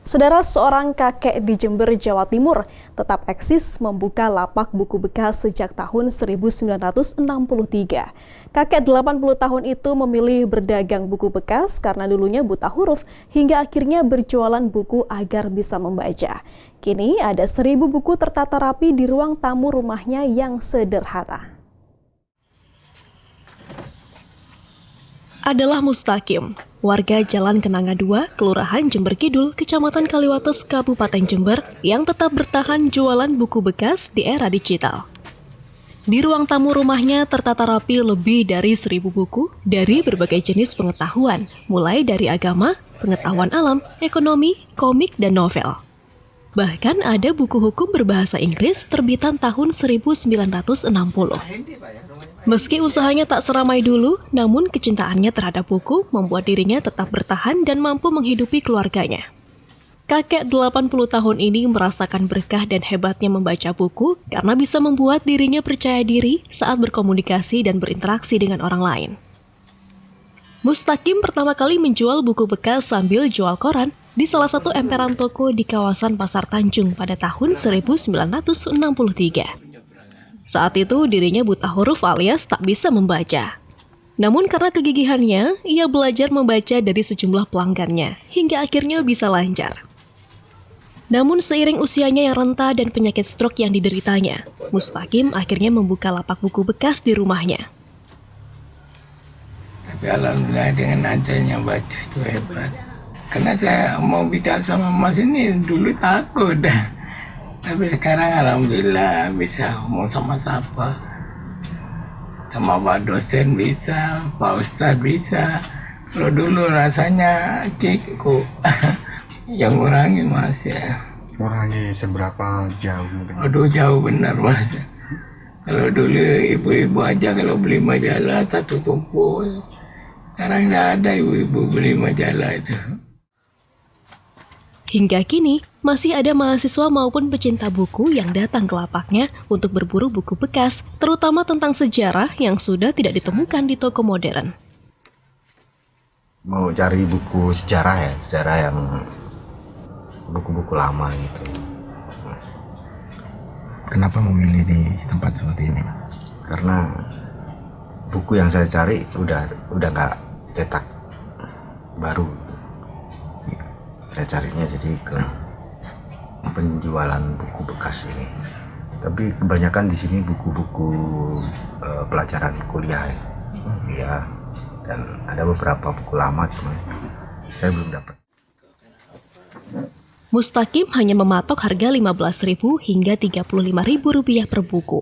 Saudara, seorang kakek di Jember, Jawa Timur tetap eksis membuka lapak buku bekas sejak tahun 1963. Kakek 80 tahun itu memilih berdagang buku bekas karena dulunya buta huruf hingga akhirnya berjualan buku agar bisa membaca. Kini ada 1000 buku tertata rapi di ruang tamu rumahnya yang sederhana. Adalah Mustaqim, warga Jalan Kenanga 2, Kelurahan Jember Kidul, Kecamatan Kaliwates, Kabupaten Jember, yang tetap bertahan jualan buku bekas di era digital. Di ruang tamu rumahnya tertata rapi lebih dari 1000 buku dari berbagai jenis pengetahuan, mulai dari agama, pengetahuan alam, ekonomi, komik, dan novel. Bahkan ada buku hukum berbahasa Inggris terbitan tahun 1960. Meski usahanya tak seramai dulu, namun kecintaannya terhadap buku membuat dirinya tetap bertahan dan mampu menghidupi keluarganya. Kakek 80 tahun ini merasakan berkah dan hebatnya membaca buku karena bisa membuat dirinya percaya diri saat berkomunikasi dan berinteraksi dengan orang lain. Mustaqim pertama kali menjual buku bekas sambil jual koran di salah satu emperan toko di kawasan Pasar Tanjung pada tahun 1963. Saat itu dirinya buta huruf alias tak bisa membaca. Namun karena kegigihannya, ia belajar membaca dari sejumlah pelanggannya hingga akhirnya bisa lancar. Namun seiring usianya yang renta dan penyakit stroke yang dideritanya, Mustaqim akhirnya membuka lapak buku bekas di rumahnya. Tapi alhamdulillah dengan adanya baca itu hebat. Karena saya mau bicara sama Mas ini dulu takut. Tapi sekarang alhamdulillah bisa ngomong sama siapa. Sama Pak dosen bisa, Pak Ustadz bisa. Kalau dulu rasanya kikku. Yang ngurangi Mas ya. Ngurangi seberapa jauh? Aduh jauh benar Mas. Kalau dulu ibu-ibu aja kalau beli majalah satu tumpuk. Sekarang nggak ada ibu-ibu beli majalah itu. Hingga kini, masih ada mahasiswa maupun pecinta buku yang datang ke lapaknya untuk berburu buku bekas, terutama tentang sejarah yang sudah tidak ditemukan di toko modern. Mau cari buku sejarah ya, sejarah yang buku-buku lama gitu. Kenapa memilih di tempat seperti ini? Karena buku yang saya cari udah nggak cetak baru. Saya carinya jadi ke penjualan buku bekas ini. Tapi kebanyakan di sini buku-buku pelajaran kuliah ya. Dan ada beberapa buku lama cuma saya belum dapat. Mustaqim hanya mematok harga Rp15.000 hingga Rp35.000 per buku.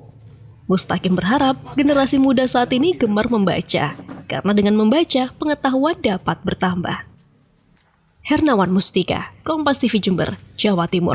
Mustaqim berharap generasi muda saat ini gemar membaca, karena dengan membaca pengetahuan dapat bertambah. Hernawan Mustika, Kompas TV Jember, Jawa Timur.